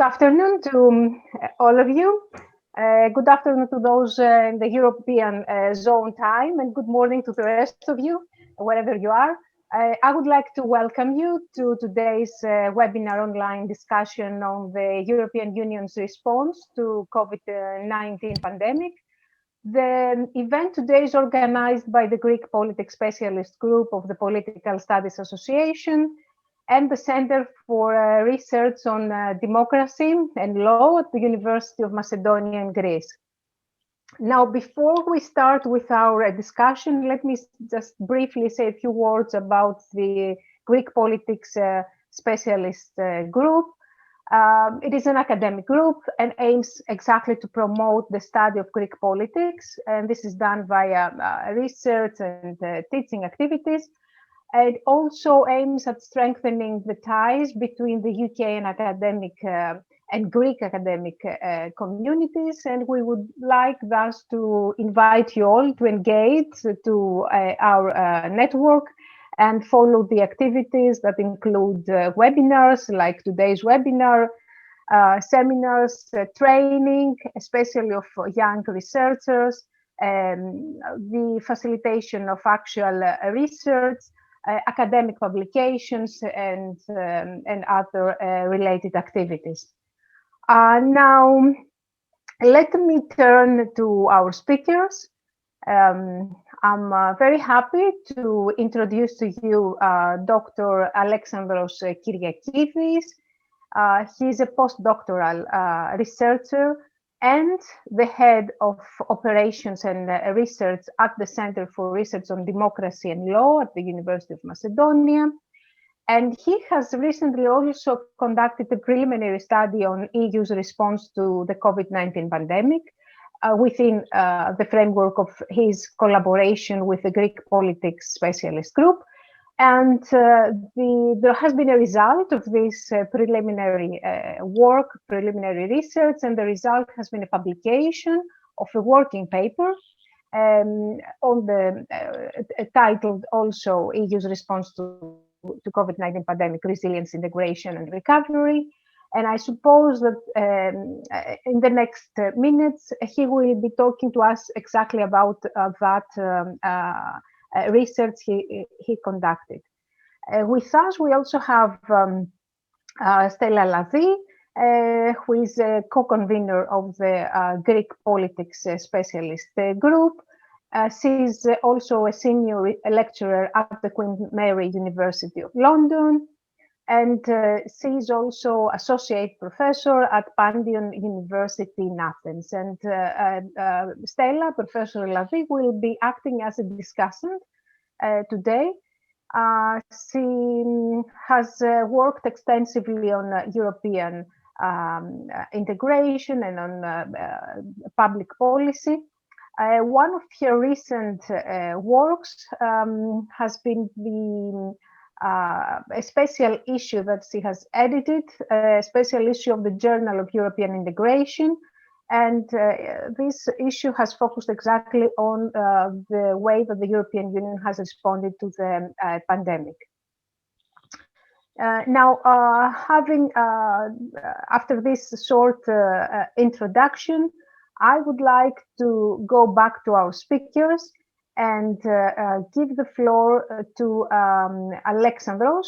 afternoon to all of you. Good afternoon to those in the European zone time, and good morning to the rest of you, wherever you are. I would like to welcome you to today's webinar online discussion on the European Union's response to COVID-19 pandemic. The event today is organized by the Greek Politics Specialist Group of the Political Studies Association and the Center for Research on Democracy and Law at the University of Macedonia in Greece. Now, before we start with our discussion, let me just briefly say a few words about the Greek Politics Specialist Group. It is an academic group and aims exactly to promote the study of Greek politics, and this is done via research and teaching activities. It also aims at strengthening the ties between the UK and academic and Greek academic communities, and we would like thus to invite you all to engage to our network and follow the activities that include webinars like today's webinar, seminars, training, especially of young researchers, the facilitation of actual research, academic publications, and other related activities. Now, let me turn to our speakers. I'm very happy to introduce to you Dr. Alexandros Kiriakivis. He's a postdoctoral researcher and the head of operations and research at the Center for Research on Democracy and Law at the University of Macedonia. And he has recently also conducted a preliminary study on EU's response to the COVID-19 pandemic within the framework of his collaboration with the Greek Politics Specialist Group. And there has been a result of this preliminary work, preliminary research, and the result has been a publication of a working paper on the titled also EU's response to COVID-19 pandemic, resilience, integration, and recovery. And I suppose that in the next minutes, he will be talking to us exactly about that research he conducted. With us, we also have Stella Ladi, who is a co-convener of the Greek Politics Specialist Group. She's also a senior lecturer at the Queen Mary University of London, and she's also associate professor at Panteion University in Athens. And Stella, Professor Ladi, will be acting as a discussant today. She has worked extensively on European integration and on public policy. One of her recent works has been a special issue that she has edited, a special issue of the Journal of European Integration. And this issue has focused exactly on the way that the European Union has responded to the pandemic. Now, after this short introduction, I would like to go back to our speakers and give the floor to Alexandros.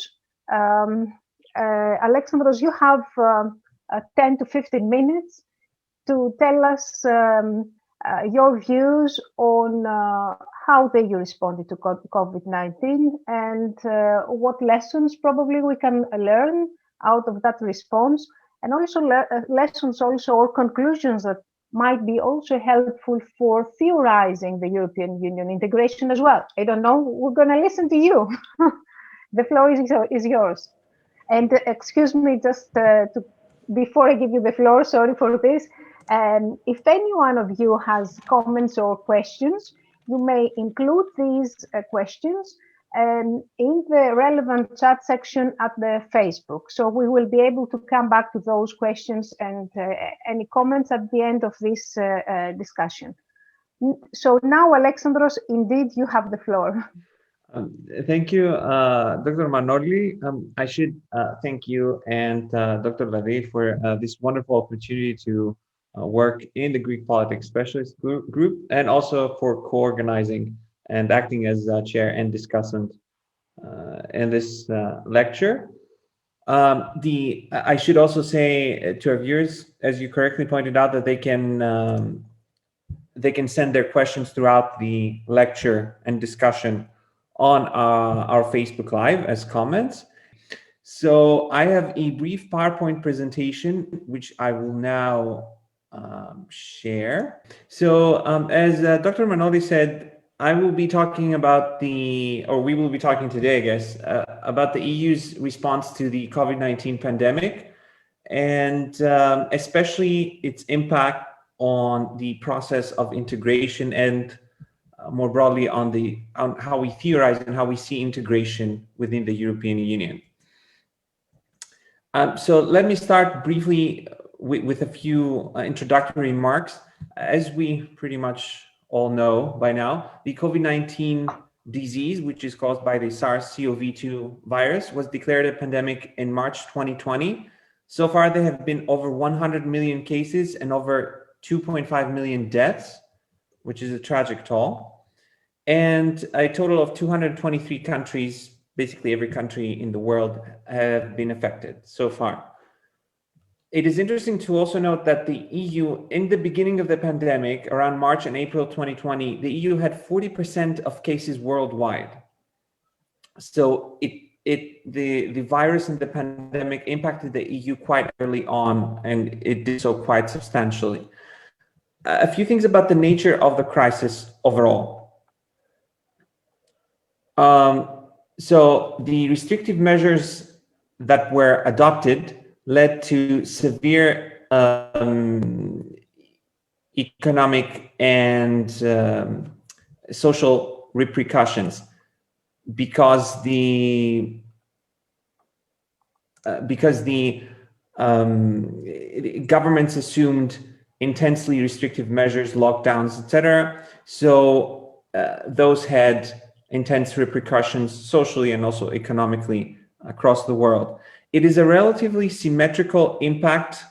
Alexandros, you have 10 to 15 minutes to tell us your views on how the EU responded to COVID-19 and what lessons probably we can learn out of that response, and also lessons or conclusions that might be also helpful for theorizing the European Union integration as well. I don't know, we're going to listen to you. The floor is yours. And excuse me, just before I give you the floor, sorry for this. If any one of you has comments or questions, you may include these questions in the relevant chat section at the Facebook. So we will be able to come back to those questions and any comments at the end of this discussion. So now, Alexandros, indeed, you have the floor. Thank you, Dr. Manoli. I should thank you and Dr. Ladi for this wonderful opportunity to work in the Greek politics specialist group, and also for co-organizing and acting as chair and discussant in this lecture. I should also say to our viewers, as you correctly pointed out, that they can send their questions throughout the lecture and discussion on our Facebook Live as comments. So I have a brief PowerPoint presentation, which I will now share. So as Dr. Manoli said, I will be talking about we will be talking today, I guess, about the EU's response to the COVID-19 pandemic, and especially its impact on the process of integration, and more broadly on how we theorize and how we see integration within the European Union. So let me start briefly with a few introductory remarks. As we pretty much all know by now, the COVID-19 disease, which is caused by the SARS-CoV-2 virus, was declared a pandemic in March 2020. So far, there have been over 100 million cases and over 2.5 million deaths, which is a tragic toll. And a total of 223 countries, basically every country in the world, have been affected so far. It is interesting to also note that the EU, in the beginning of the pandemic, around March and April 2020, the EU had 40% of cases worldwide. So the virus and the pandemic impacted the EU quite early on, and it did so quite substantially. A few things about the nature of the crisis overall. So the restrictive measures that were adopted led to severe economic and social repercussions, because the governments assumed intensely restrictive measures, lockdowns, etc. So those had intense repercussions socially and also economically across the world. It is a relatively symmetrical impact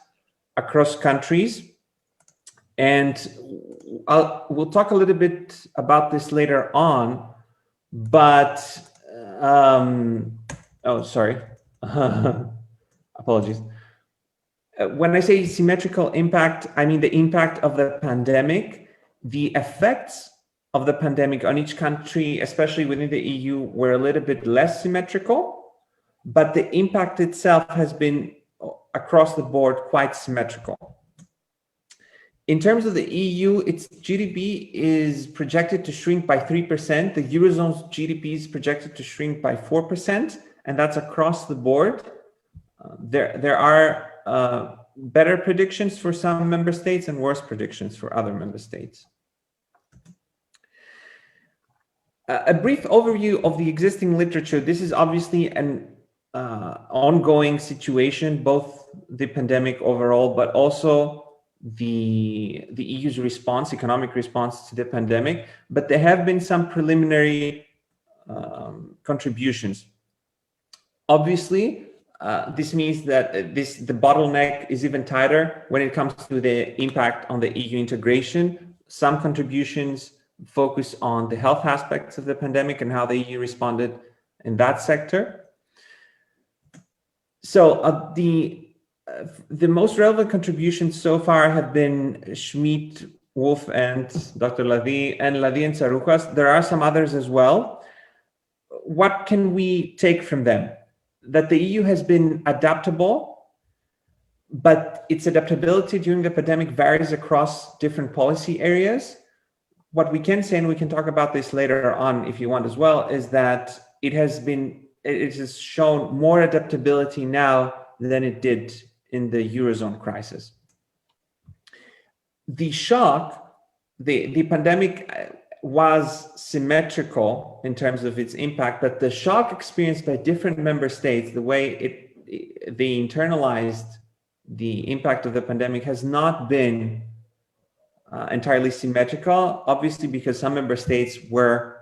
across countries, and we'll talk a little bit about this later on, but oh, sorry. Apologies. When I say symmetrical impact, I mean the impact of the pandemic. The effects of the pandemic on each country, especially within the EU, were a little bit less symmetrical, but the impact itself has been across the board quite symmetrical. In terms of the EU, its GDP is projected to shrink by 3%. The Eurozone's GDP is projected to shrink by 4%, and that's across the board. There are better predictions for some member states and worse predictions for other member states. A brief overview of the existing literature. This is obviously an ongoing situation, both the pandemic overall, but also the EU's response, economic response to the pandemic. But there have been some preliminary contributions. Obviously, this means that the bottleneck is even tighter when it comes to the impact on the EU integration. Some contributions focus on the health aspects of the pandemic and how the EU responded in that sector. So the most relevant contributions so far have been Schmidt, Wolf, and Dr. Ladi and Sarouchas. There are some others as well. What can we take from them? That the EU has been adaptable, but its adaptability during the pandemic varies across different policy areas. What we can say, and we can talk about this later on if you want as well, is that it has shown more adaptability now than it did in the Eurozone crisis. The shock, the pandemic was symmetrical in terms of its impact, but the shock experienced by different member states, the way they internalized the impact of the pandemic, has not been entirely symmetrical, obviously, because some member states were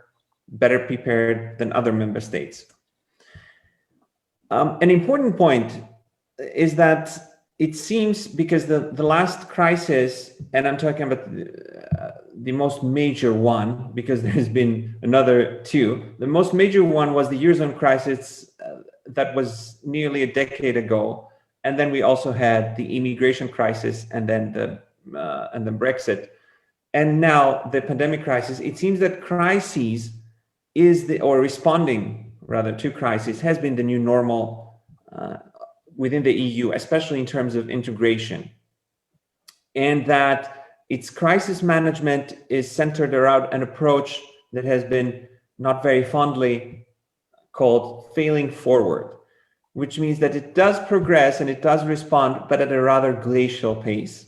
better prepared than other member states. An important point is that it seems, because the last crisis, and I'm talking about the most major one, because there's been another two, the most major one was the Eurozone crisis that was nearly a decade ago. And then we also had the immigration crisis, and then the Brexit. And now the pandemic crisis. It seems that crises or responding rather to crises has been the new normal within the EU, especially in terms of integration. And that its crisis management is centered around an approach that has been not very fondly called failing forward, which means that it does progress and it does respond, but at a rather glacial pace.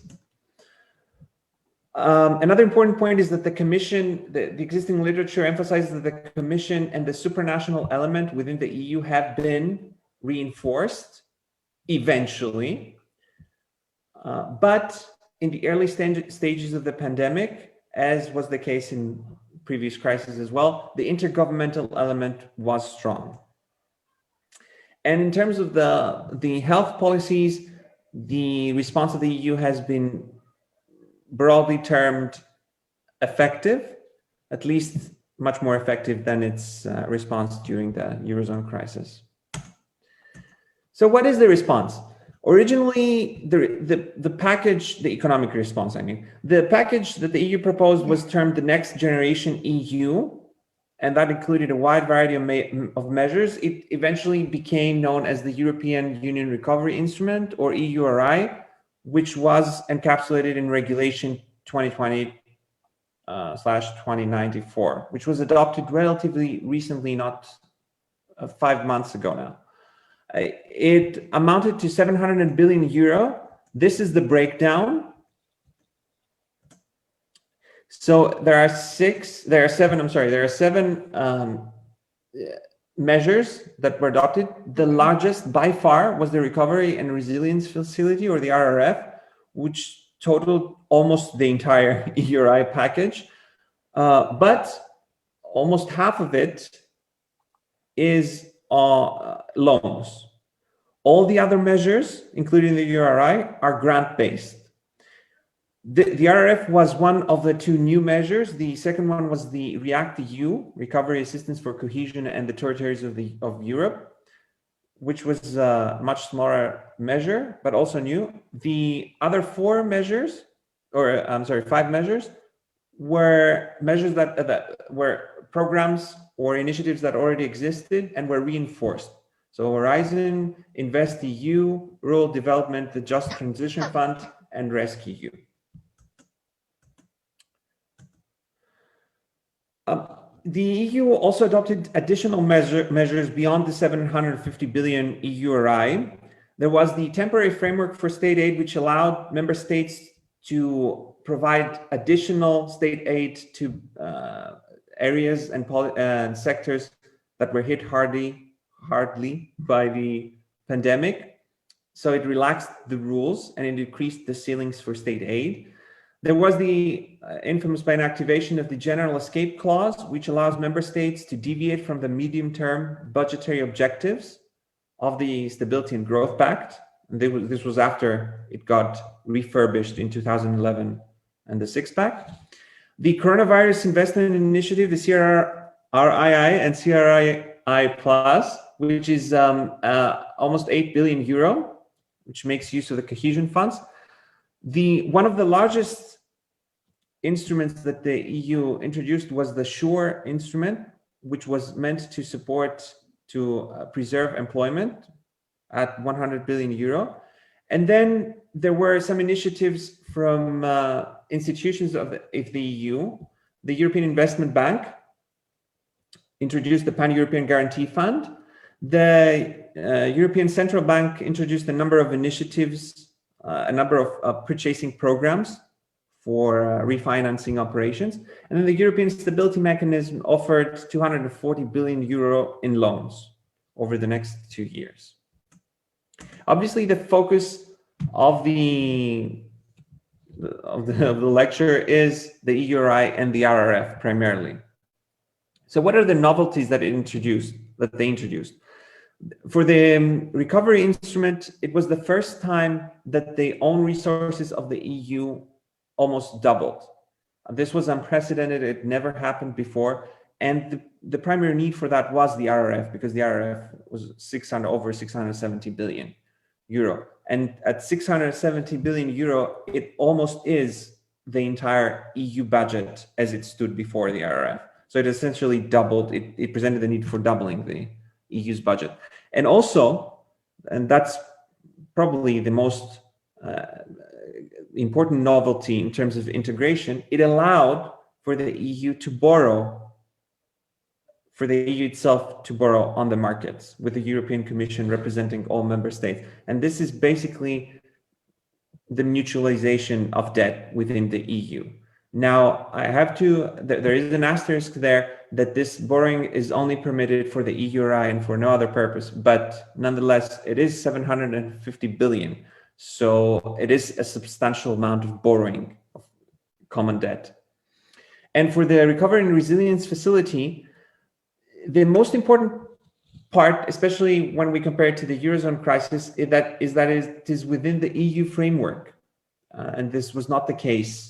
Another important point is that the Commission, the existing literature emphasizes that the Commission and the supranational element within the EU have been reinforced eventually, but in the early stages of the pandemic, as was the case in previous crises as well, the intergovernmental element was strong. And in terms of the health policies, the response of the EU has been broadly termed effective, at least much more effective than its response during the Eurozone crisis. So what is the response? Originally, the package, the economic response, I mean, the package that the EU proposed was termed the Next Generation EU, and that included a wide variety of measures. It eventually became known as the European Union Recovery Instrument, or EURI, which was encapsulated in Regulation 2020/2094, which was adopted relatively recently, not 5 months ago now. It amounted to 700 billion euro. This is the breakdown. So there are seven measures that were adopted. The largest by far was the Recovery and Resilience Facility, or the RRF, which totaled almost the entire EURI package. But almost half of it is loans. All the other measures, including the EURI, are grant-based. The RRF was one of the two new measures. The second one was the REACT-EU, Recovery Assistance for Cohesion and the Territories of Europe, which was a much smaller measure, but also new. The other five measures, were measures that were programs or initiatives that already existed and were reinforced. So Horizon, InvestEU, Rural Development, the Just Transition Fund, and RescEU. The EU also adopted additional measures beyond the 750 billion EURI. There was the temporary framework for state aid, which allowed member states to provide additional state aid to areas and sectors that were hit hardly by the pandemic. So it relaxed the rules and it increased the ceilings for state aid. There was the infamous ban activation of the General Escape Clause, which allows member states to deviate from the medium-term budgetary objectives of the Stability and Growth Pact. And this was after it got refurbished in 2011 and the Six-Pack. The Coronavirus Investment Initiative, the CRRII and CRRI Plus, which is almost 8 billion euro, which makes use of the cohesion funds. One of the largest instruments that the EU introduced was the SURE instrument, which was meant to preserve employment at 100 billion euro. And then there were some initiatives from institutions of the EU. The European Investment Bank introduced the Pan-European Guarantee Fund. The European Central Bank introduced a number of initiatives, a number of purchasing programs for refinancing operations. And then the European Stability Mechanism offered 240 billion euro in loans over the next 2 years. Obviously, the focus of the lecture is the EURI and the RRF primarily. So what are the novelties that they introduced? For the recovery instrument, it was the first time that the own resources of the EU almost doubled. This was unprecedented. It never happened before. And the primary need for that was the RRF, because the RRF was over 670 billion euro. And at 670 billion euro, it almost is the entire EU budget as it stood before the RRF. So it essentially doubled, it presented the need for doubling the EU's budget. And also, and that's probably the most important novelty in terms of integration, it allowed for the EU to borrow, for the EU itself to borrow on the markets, with the European Commission representing all member states. And this is basically the mutualization of debt within the EU. Now, there is an asterisk there that this borrowing is only permitted for the EURI and for no other purpose, but nonetheless, it is 750 billion. So it is a substantial amount of borrowing of common debt. And for the Recovery and Resilience Facility, the most important part, especially when we compare it to the Eurozone crisis, is that it is within the EU framework. And this was not the case,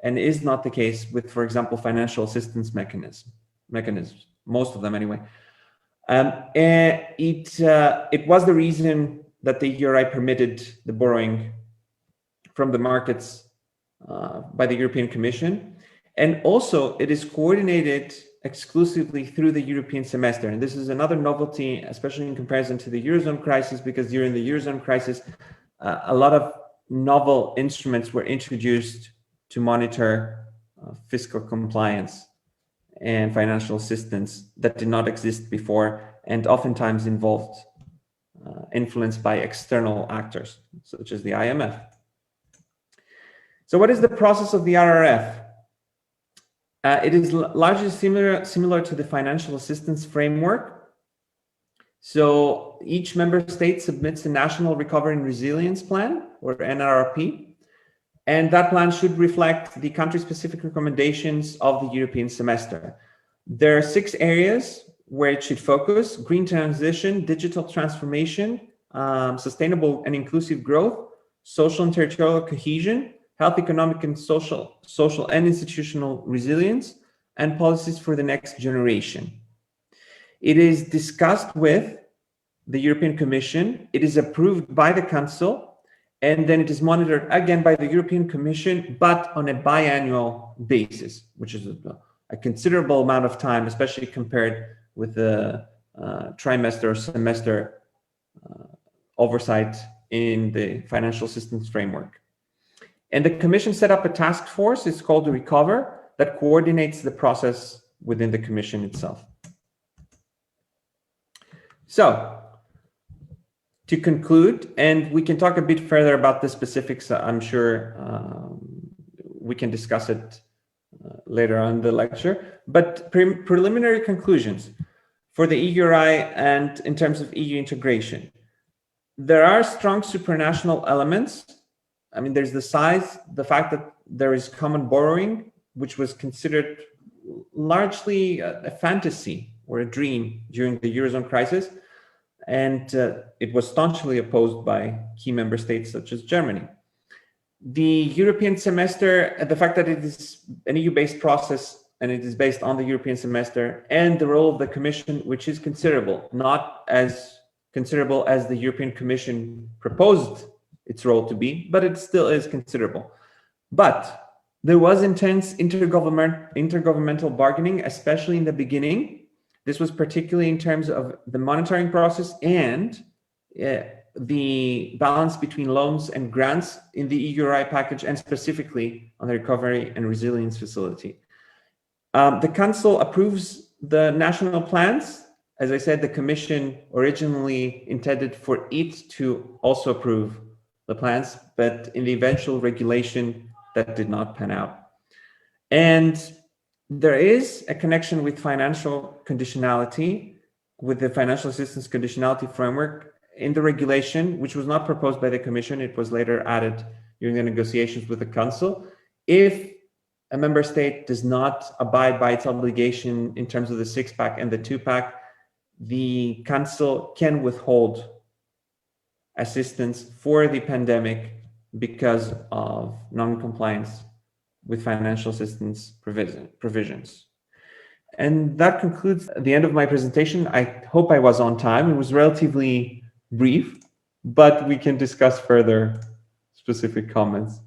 and is not the case with, for example, financial assistance mechanisms, most of them anyway. It was the reason that the EURI permitted the borrowing from the markets by the European Commission. And also it is coordinated exclusively through the European semester. And this is another novelty, especially in comparison to the Eurozone crisis, because during the Eurozone crisis, a lot of novel instruments were introduced to monitor fiscal compliance and financial assistance that did not exist before, and oftentimes involved influenced by external actors, such as the IMF. So what is the process of the RRF? It is largely similar to the financial assistance framework. So each member state submits a National Recovery and Resilience Plan, or NRRP, and that plan should reflect the country-specific recommendations of the European semester. There are 6 areas where it should focus: green transition, digital transformation, sustainable and inclusive growth, social and territorial cohesion, health, economic and social and institutional resilience, and policies for the next generation. It is discussed with the European Commission, it is approved by the Council, and then it is monitored again by the European Commission, but on a biannual basis, which is a considerable amount of time, especially compared with the trimester or semester oversight in the financial assistance framework. And the Commission set up a task force, it's called the Recover, that coordinates the process within the Commission itself. So, to conclude, and we can talk a bit further about the specifics, I'm sure we can discuss it later on in the lecture, but preliminary conclusions for the EURI and in terms of EU integration. There are strong supranational elements. I mean, there's the size, the fact that there is common borrowing, which was considered largely a fantasy or a dream during the Eurozone crisis. And it was staunchly opposed by key member states such as Germany. The European semester, the fact that it is an EU-based process and it is based on the European semester, and the role of the Commission, which is considerable, not as considerable as the European Commission proposed its role to be, but it still is considerable. But there was intense intergovernmental bargaining, especially in the beginning. This was particularly in terms of the monitoring process and the balance between loans and grants in the EURI package, and specifically on the Recovery and Resilience Facility. The Council approves the national plans. As I said, the Commission originally intended for it to also approve the plans, but in the eventual regulation, that did not pan out. And there is a connection with financial conditionality, with the financial assistance conditionality framework in the regulation, which was not proposed by the Commission. It was later added during the negotiations with the Council. If a member state does not abide by its obligation in terms of the 6-pack and the 2-pack, the Council can withhold assistance for the pandemic because of non-compliance with financial assistance provisions. And that concludes the end of my presentation. I hope I was on time. It was relatively brief, but we can discuss further specific comments.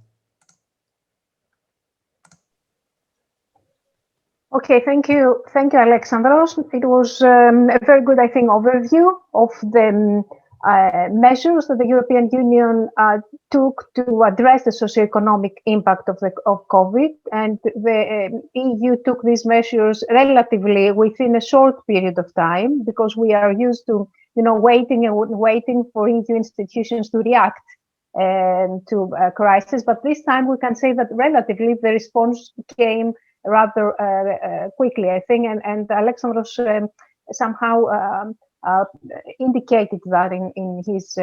Okay, thank you, Alexandros. It was a very good, I think, overview of the measures that the European Union took to address the socioeconomic impact of COVID, and the EU took these measures relatively within a short period of time, because we are used to, waiting for EU institutions to react to a crisis. But this time we can say that relatively the response came rather quickly, I think, and Alexandros somehow indicated that in his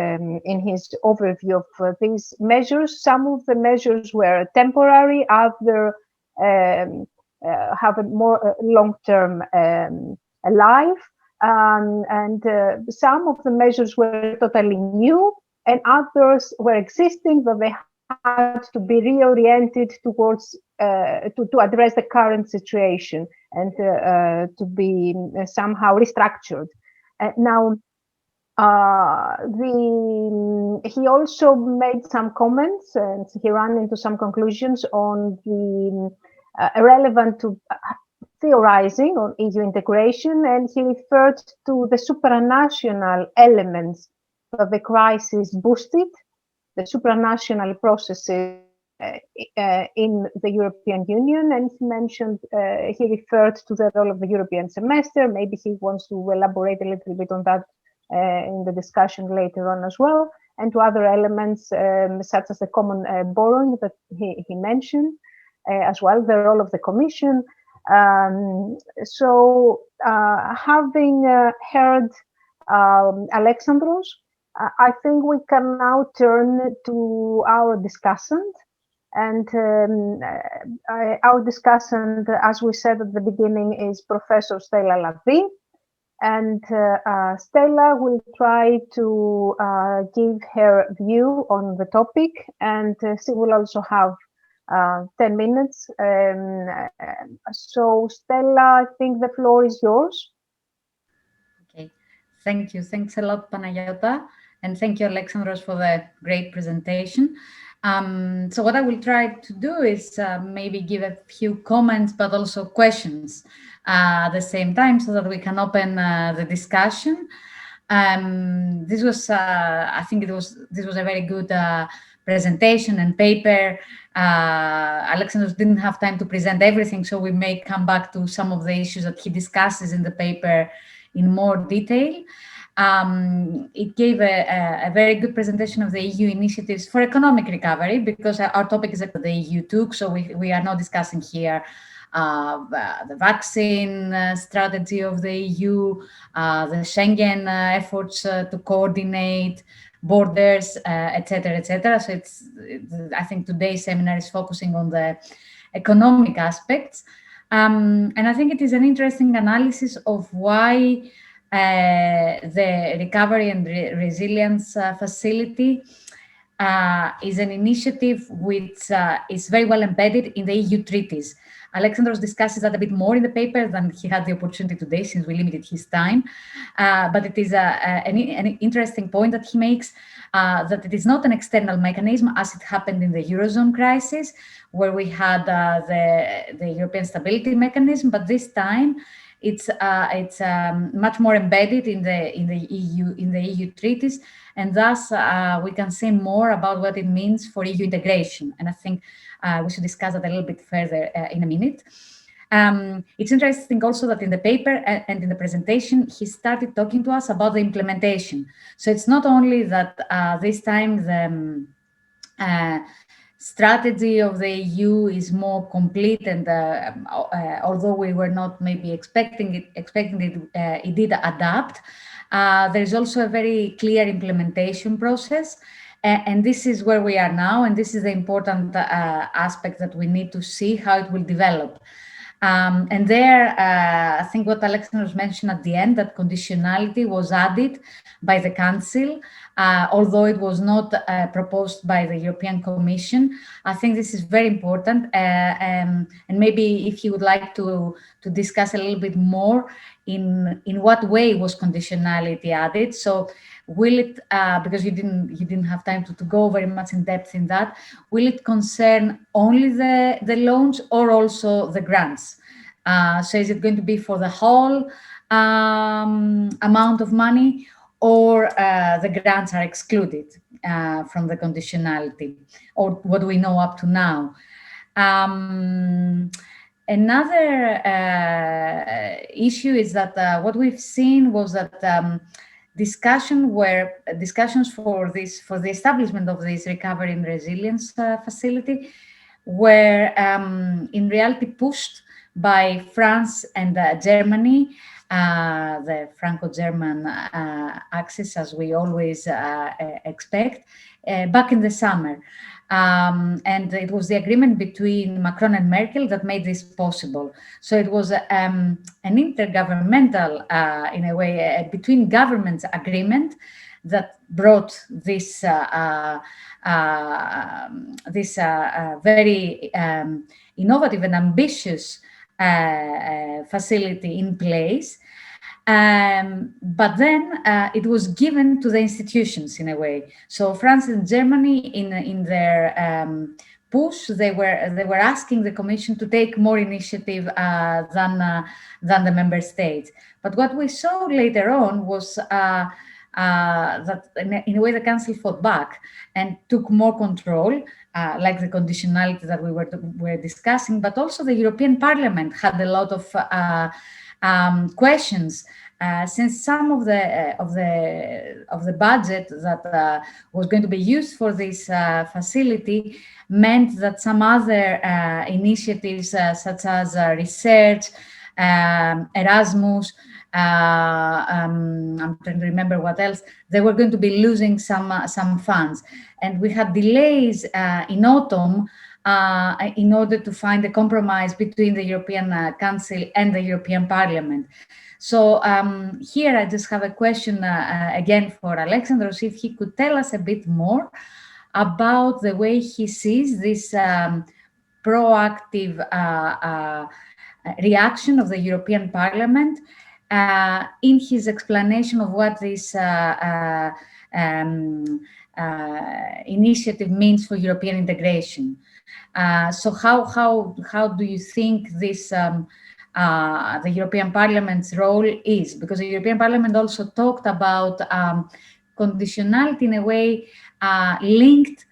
overview of these measures. Some of the measures were temporary, other have a more long-term life, and some of the measures were totally new, and others were existing, but they had to be reoriented towards to address the current situation and to be somehow restructured. Now, he also made some comments, and he ran into some conclusions on the relevant to theorizing on EU integration, and he referred to the supranational elements that the crisis boosted, the supranational processes in the European Union, and he mentioned, he referred to the role of the European semester. Maybe he wants to elaborate a little bit on that in the discussion later on as well, and to other elements such as the common borrowing that he mentioned as well, the role of the Commission. Having heard Alexandros, I think we can now turn to our discussant. And our discussant, as we said at the beginning, is Professor Stella Ladi. And Stella will try to give her view on the topic, and she will also have 10 minutes. So Stella, I think the floor is yours. Okay, thank you. Thanks a lot, Panagiota. And thank you, Alexandros, for the great presentation. So what I will try to do is maybe give a few comments, but also questions at the same time, so that we can open the discussion. This was, I think this was a very good presentation and paper. Alexandros didn't have time to present everything, so we may come back to some of the issues that he discusses in the paper in more detail. It gave a very good presentation of the EU initiatives for economic recovery, because our topic is that the EU took, so we are not discussing here the vaccine strategy of the EU, the Schengen efforts to coordinate borders, etc., etc. So I think today's seminar is focusing on the economic aspects, and I think it is an interesting analysis of why the Recovery and Resilience Facility is an initiative which is very well embedded in the EU treaties. Alexandros discusses that a bit more in the paper than he had the opportunity today, since we limited his time. But it is an interesting point that he makes, that it is not an external mechanism as it happened in the Eurozone crisis, where we had the European Stability Mechanism, but this time it's much more embedded in the EU treaties, and thus we can say more about what it means for EU integration. And I think we should discuss that a little bit further in a minute. It's interesting also that in the paper and in the presentation, he started talking to us about the implementation. So it's not only that this time the strategy of the EU is more complete, and although we were not maybe expecting it, it did adapt. There is also a very clear implementation process, And this is where we are now, and this is the important aspect that we need to see how it will develop. And there, I think what Alexandros mentioned at the end, that conditionality was added by the Council, although it was not proposed by the European Commission. I think this is very important, and maybe if you would like to discuss a little bit more in what way was conditionality added. So will it, because you didn't have time to go very much in depth in that, will it concern only the loans or also the grants? So is it going to be for the whole amount of money, or the grants are excluded from the conditionality, or what we know up to now? Another issue is that what we've seen was that discussions for the establishment of this recovery and resilience facility were in reality pushed by France and Germany, the Franco-German axis, as we always expect, back in the summer. And it was the agreement between Macron and Merkel that made this possible. So it was an intergovernmental, in a way, between governments agreement that brought this very innovative and ambitious facility in place. But then it was given to the institutions in a way. So France and Germany, in their push, they were asking the Commission to take more initiative than the member states. But what we saw later on was that in a way the Council fought back and took more control, like the conditionality that we were discussing. But also the European Parliament had a lot of questions, since some of the budget that was going to be used for this facility meant that some other initiatives, such as research, Erasmus, I'm trying to remember what else, they were going to be losing some funds, and we had delays in autumn in order to find a compromise between the European Council and the European Parliament. So here I just have a question again for Alexandros, if he could tell us a bit more about the way he sees this proactive reaction of the European Parliament in his explanation of what this initiative means for European integration. So how do you think this the European Parliament's role is? Because the European Parliament also talked about conditionality in a way linked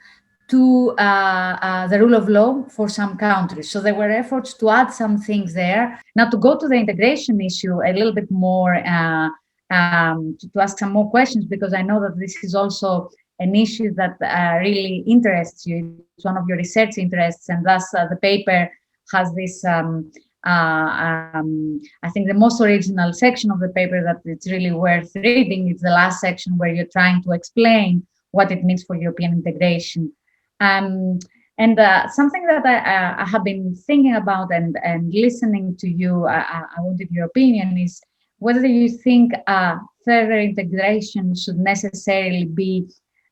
to the rule of law for some countries. So there were efforts to add some things there. Now, to go to the integration issue a little bit more, to ask some more questions, because I know that this is also an issue that really interests you. It's one of your research interests, and thus the paper has this, I think the most original section of the paper that it's really worth reading. It's the last section where you're trying to explain what it means for European integration. And something that I have been thinking about and listening to you, I wanted your opinion, is whether you think further integration should necessarily be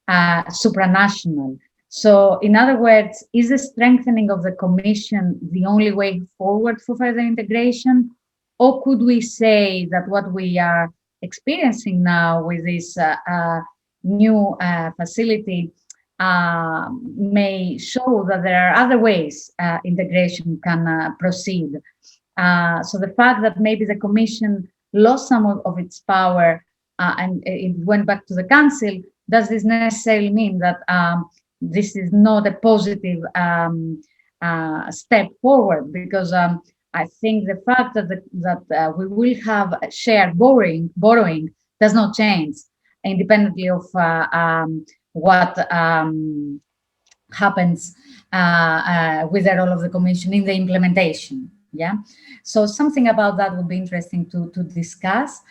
supranational. So, in other words, is the strengthening of the Commission the only way forward for further integration? Or could we say that what we are experiencing now with this new facility may show that there are other ways integration can proceed? So the fact that maybe the Commission lost some of its power and it went back to the Council, does this necessarily mean that this is not a positive step forward? Because I think the fact that we will have shared borrowing does not change, independently of what happens with the role of the Commission in the implementation. Yeah, so something about that would be interesting to discuss.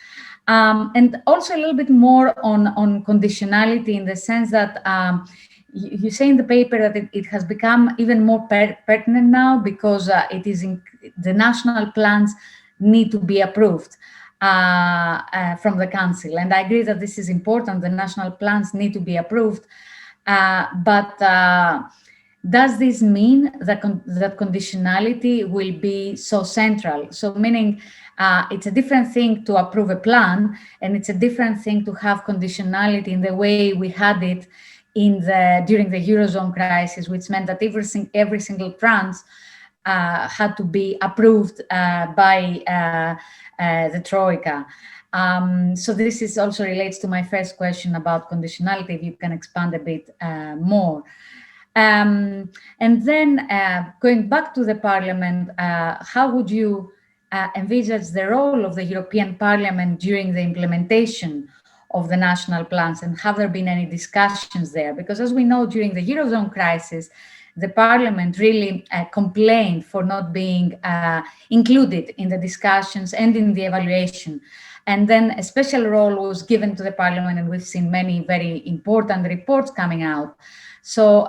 And also a little bit more on conditionality, in the sense that you say in the paper that it has become even more pertinent now, because it is the national plans need to be approved from the council. And I agree that this is important. The national plans need to be approved. But does this mean that conditionality will be so central? So meaning it's a different thing to approve a plan, and it's a different thing to have conditionality in the way we had it during the Eurozone crisis, which meant that every single tranche had to be approved by the Troika. So this also relates to my first question about conditionality, if you can expand a bit more. And then going back to the Parliament, how would you envisage the role of the European Parliament during the implementation of the national plans, and have there been any discussions there? Because as we know, during the Eurozone crisis, the Parliament really complained for not being included in the discussions and in the evaluation. And then a special role was given to the Parliament, and we've seen many very important reports coming out. So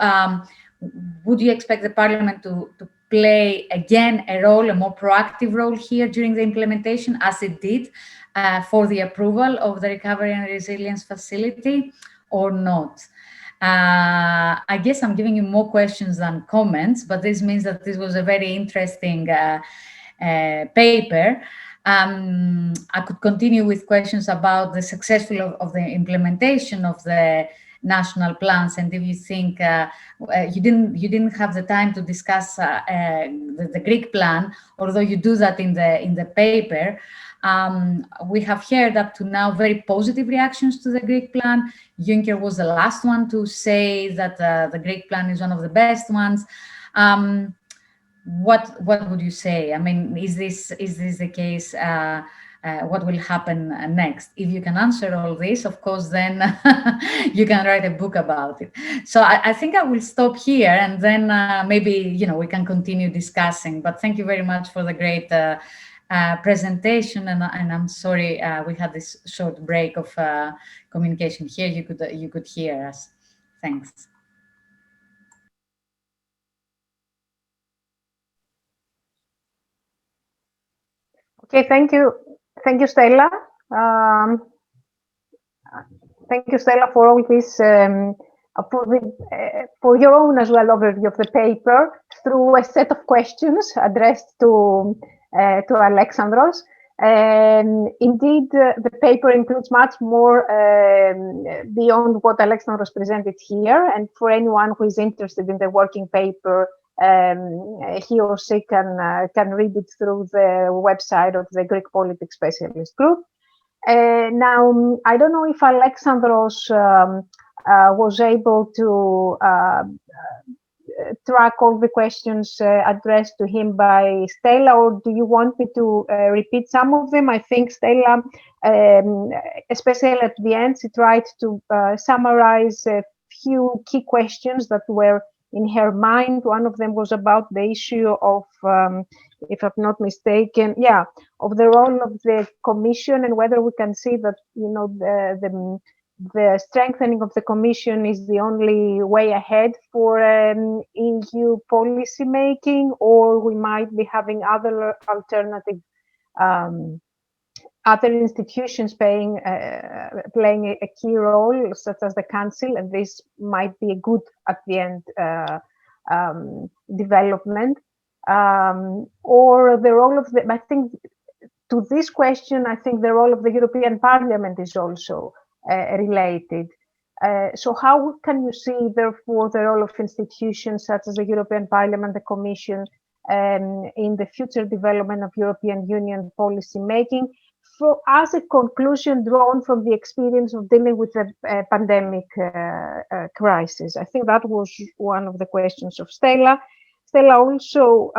would you expect the Parliament to play again a more proactive role here during the implementation, as it did for the approval of the Recovery and Resilience Facility, or not? I guess I'm giving you more questions than comments, but this means that this was a very interesting paper. I could continue with questions about the successful of the implementation of the national plans, and if you think you didn't have the time to discuss the Greek plan, although you do that in the paper. We have heard up to now very positive reactions to the Greek plan. Juncker was the last one to say that the Greek plan is one of the best ones. What would you say? I mean, is this the case? What will happen next? If you can answer all this, of course, then you can write a book about it. So I think I will stop here, and then maybe we can continue discussing. But thank you very much for the great presentation, and I'm sorry we had this short break of communication here. You could hear us. Thanks. Okay, thank you, Stella. Thank you, Stella, for all this, for your own as well overview of the paper through a set of questions addressed to Alexandros. Indeed, the paper includes much more beyond what Alexandros presented here, and for anyone who is interested in the working paper, he or she can read it through the website of the Greek Politics Specialist Group. Now, I don't know if Alexandros was able to track all the questions addressed to him by Stella, or do you want me to repeat some of them? I think Stella, especially at the end, she tried to summarize a few key questions that were in her mind. One of them was about the issue of, if I'm not mistaken, of the role of the Commission, and whether we can see that the strengthening of the Commission is the only way ahead for EU policy making, or we might be having other alternative, other institutions playing a key role, such as the Council, and this might be a good at the end development, or the role of the. I think to this question, I think the role of the European Parliament is also related. So how can you see, therefore, the role of institutions such as the European Parliament, the Commission, in the future development of European Union policy making, as a conclusion drawn from the experience of dealing with the pandemic crisis? I think that was one of the questions of Stella. Stella also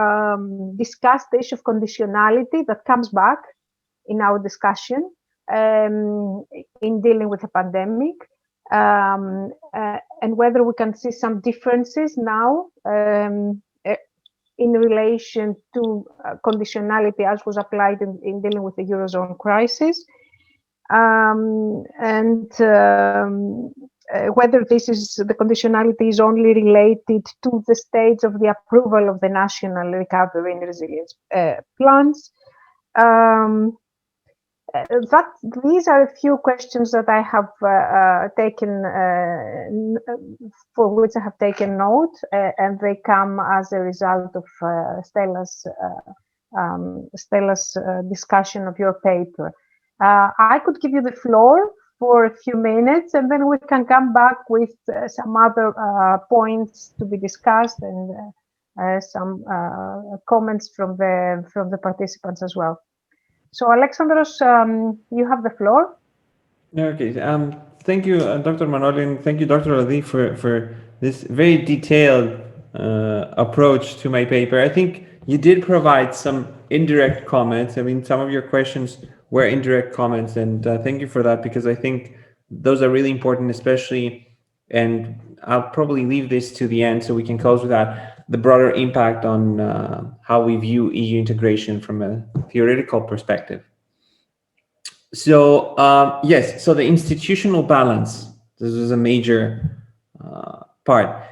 discussed the issue of conditionality that comes back in our discussion in dealing with the pandemic, and whether we can see some differences now in relation to conditionality as was applied in dealing with the Eurozone crisis. Whether the conditionality is only related to the stage of the approval of the national recovery and resilience plans. These are a few questions that I have for which I have taken note, and they come as a result of Stella's discussion of your paper. I could give you the floor for a few minutes, and then we can come back with some other points to be discussed and some comments from the participants as well. So, Alexandros, you have the floor. Okay. Thank you, Dr. Manoli, and thank you, Dr. Ladi, for this very detailed approach to my paper. I think you did provide some indirect comments. I mean, some of your questions were indirect comments, and thank you for that, because I think those are really important, especially, and I'll probably leave this to the end so we can close with that, the broader impact on how we view EU integration from a theoretical perspective. So yes, so the institutional balance, this is a major part.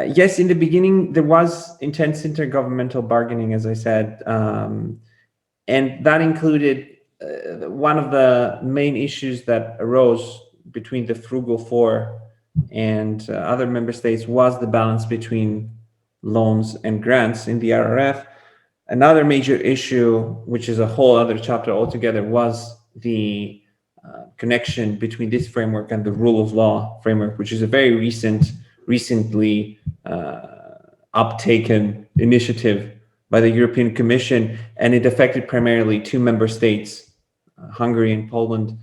Yes, in the beginning, there was intense intergovernmental bargaining, as I said, and that included one of the main issues that arose between the Frugal Four and other member states was the balance between loans and grants in the RRF. Another major issue, which is a whole other chapter altogether, was the connection between this framework and the rule of law framework, which is a very recently uptaken initiative by the European Commission, and it affected primarily two member states, Hungary and Poland,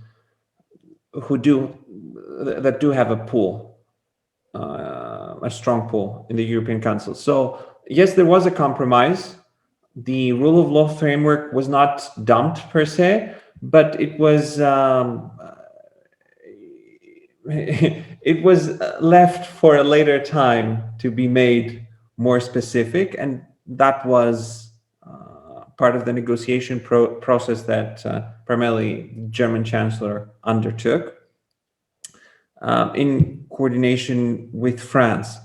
that do have a pool, a strong pool in the European Council. So yes, there was a compromise. The rule of law framework was not dumped per se, but it was it was left for a later time to be made more specific, and that was part of the negotiation process that primarily German Chancellor undertook in coordination with France.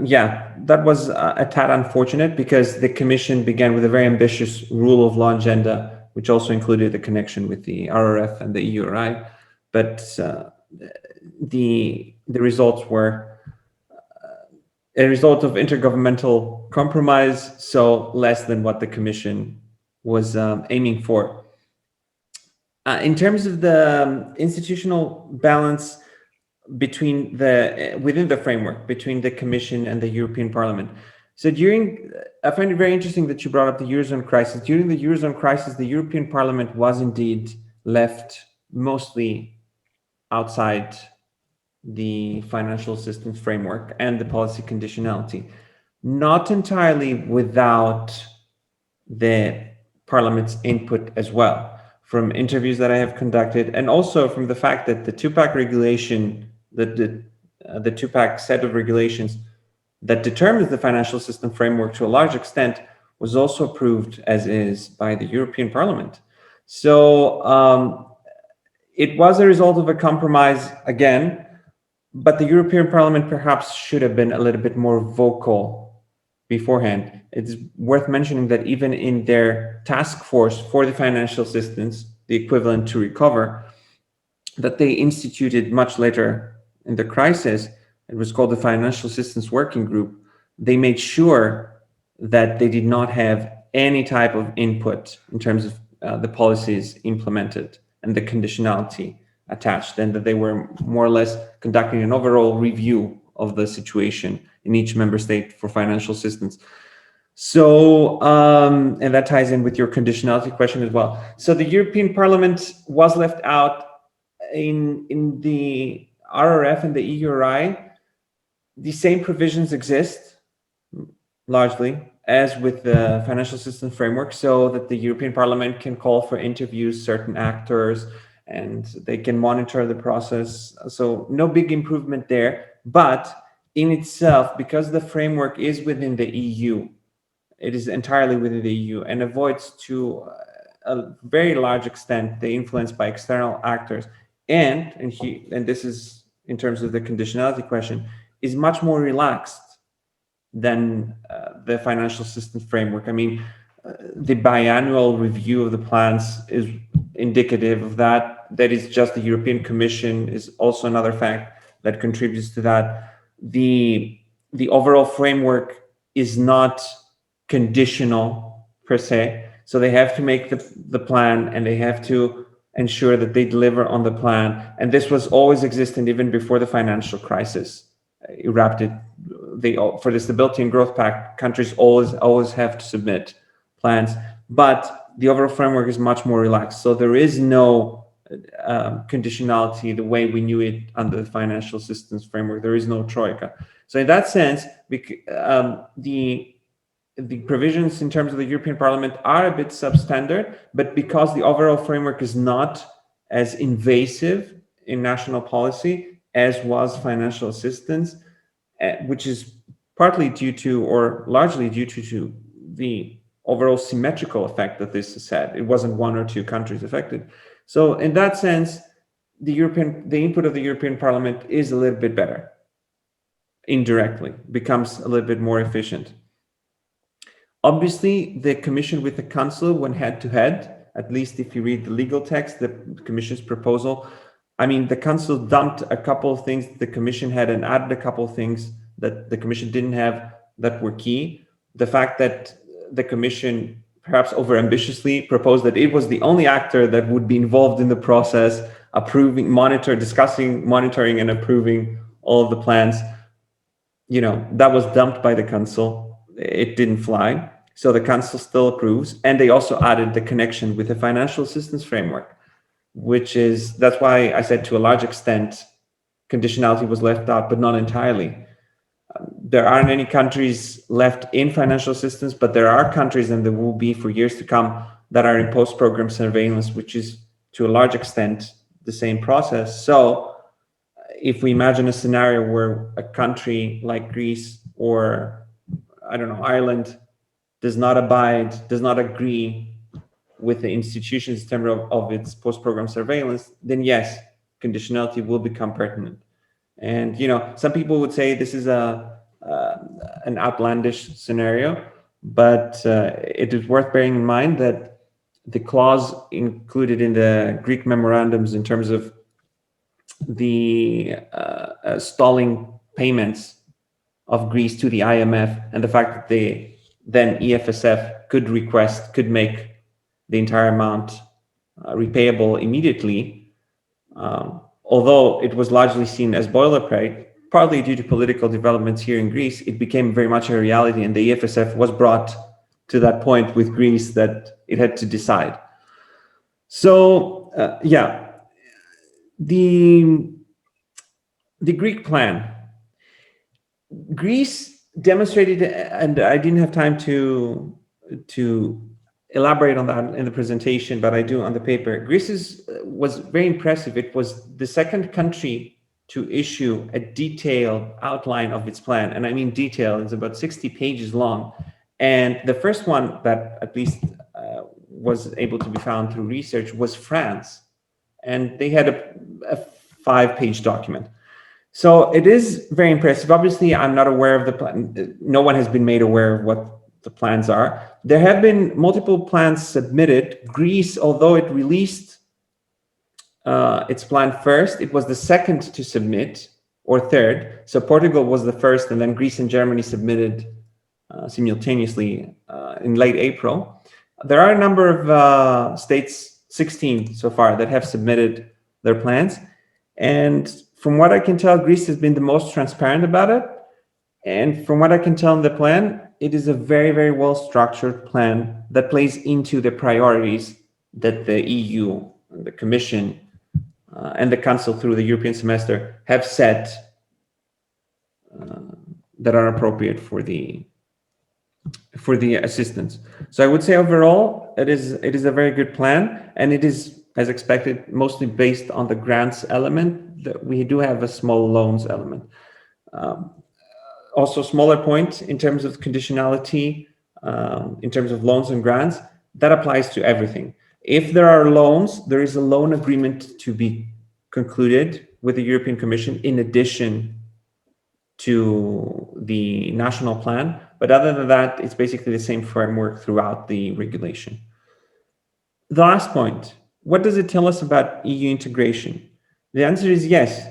Yeah, that was a tad unfortunate, because the Commission began with a very ambitious rule of law agenda, which also included the connection with the RRF and the EURI, but the results were a result of intergovernmental compromise, so less than what the Commission was aiming for. In terms of the institutional balance within the framework between the Commission and the European Parliament. So I find it very interesting that you brought up the Eurozone crisis. During the Eurozone crisis, the European Parliament was indeed left mostly outside the financial assistance framework and the policy conditionality, not entirely without the Parliament's input as well. From interviews that I have conducted, and also from the fact that the two-pack regulation, the two-pack set of regulations that determines the financial system framework to a large extent was also approved as is by the European Parliament. So it was a result of a compromise again, but the European Parliament perhaps should have been a little bit more vocal beforehand. It's worth mentioning that even in their task force for the financial assistance, the equivalent to Recover, that they instituted much later in the crisis, it was called the Financial Assistance Working Group. They made sure that they did not have any type of input in terms of the policies implemented and the conditionality attached, and that they were more or less conducting an overall review of the situation in each member state for financial assistance. So, and that ties in with your conditionality question as well. So the European Parliament was left out in the RRF and the EURI. The same provisions exist largely as with the financial assistance framework, so that the European Parliament can call for interviews certain actors and they can monitor the process. So no big improvement there, but in itself, because the framework is within the EU, it is entirely within the EU and avoids to a very large extent the influence by external actors, and this is in terms of the conditionality question, is much more relaxed than the financial systems framework. I mean, the biannual review of the plans is indicative of that. That is just the European Commission is also another fact that contributes to that. The overall framework is not conditional per se, so they have to make the plan and they have to ensure that they deliver on the plan. And this was always existent even before the financial crisis erupted. For the Stability and Growth Pact, countries always have to submit plans, but the overall framework is much more relaxed. So there is no conditionality the way we knew it under the financial systems framework. There is no troika. So in that sense, the provisions in terms of the European Parliament are a bit substandard, but because the overall framework is not as invasive in national policy as was financial assistance, which is partly due to, or largely due to the overall symmetrical effect that this has had. It wasn't one or two countries affected. So in that sense, the input of the European Parliament is a little bit better. Indirectly, becomes a little bit more efficient. Obviously, the Commission with the Council went head to head, at least if you read the legal text, the Commission's proposal. I mean, the Council dumped a couple of things the Commission had and added a couple of things that the Commission didn't have that were key. The fact that the Commission, perhaps overambitiously, proposed that it was the only actor that would be involved in the process, discussing, monitoring, and approving all of the plans. You know, that was dumped by the Council. It didn't fly. So the Council still approves. And they also added the connection with the financial assistance framework, that's why I said to a large extent, conditionality was left out, but not entirely. There aren't any countries left in financial assistance, but there are countries, and there will be for years to come, that are in post-program surveillance, which is to a large extent the same process. So if we imagine a scenario where a country like Greece or, I don't know, Ireland does not agree with the institutions in terms of its post-program surveillance, then yes, conditionality will become pertinent. And, you know, some people would say this is an outlandish scenario, but it is worth bearing in mind that the clause included in the Greek memorandums in terms of the stalling payments of Greece to the IMF, and the fact that the then EFSF could make the entire amount repayable immediately, although it was largely seen as boilerplate, partly due to political developments here in Greece, it became very much a reality, and the EFSF was brought to that point with Greece that it had to decide. So, the Greek plan. Greece demonstrated, and I didn't have time to elaborate on that in the presentation, but I do on the paper. Greece was very impressive. It was the second country to issue a detailed outline of its plan. And I mean detailed, it's about 60 pages long. And the first one that at least was able to be found through research was France. And they had a 5-page document. So it is very impressive. Obviously, I'm not aware of the plan. No one has been made aware of what the plans are. There have been multiple plans submitted. Greece, although it released its plan first, it was the second to submit, or third. So Portugal was the first, and then Greece and Germany submitted simultaneously in late April. There are a number of states, 16 so far, that have submitted their plans. And from what I can tell, Greece has been the most transparent about it. And from what I can tell in the plan, it is a very, very well-structured plan that plays into the priorities that the EU, the Commission, and the Council through the European semester have set that are appropriate for the assistance. So I would say overall, it is a very good plan, and it is, as expected, mostly based on the grants element. That we do have a small loans element. also smaller point in terms of conditionality, in terms of loans and grants, that applies to everything. If there are loans, there is a loan agreement to be concluded with the European Commission in addition to the national plan. But other than that, it's basically the same framework throughout the regulation. The last point, what does it tell us about EU integration? The answer is yes.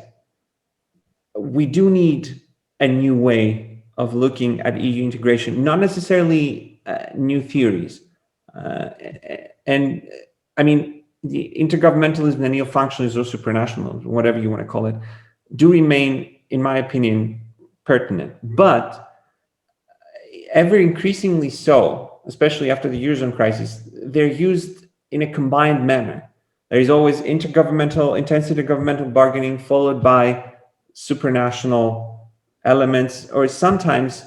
We do need a new way of looking at EU integration, not necessarily new theories. And I mean, the intergovernmentalism and neo-functionalism or supranationalism, whatever you want to call it, do remain, in my opinion, pertinent. But ever increasingly so, especially after the Eurozone crisis, they're used in a combined manner. There is always intense intergovernmental bargaining followed by supranational elements, or sometimes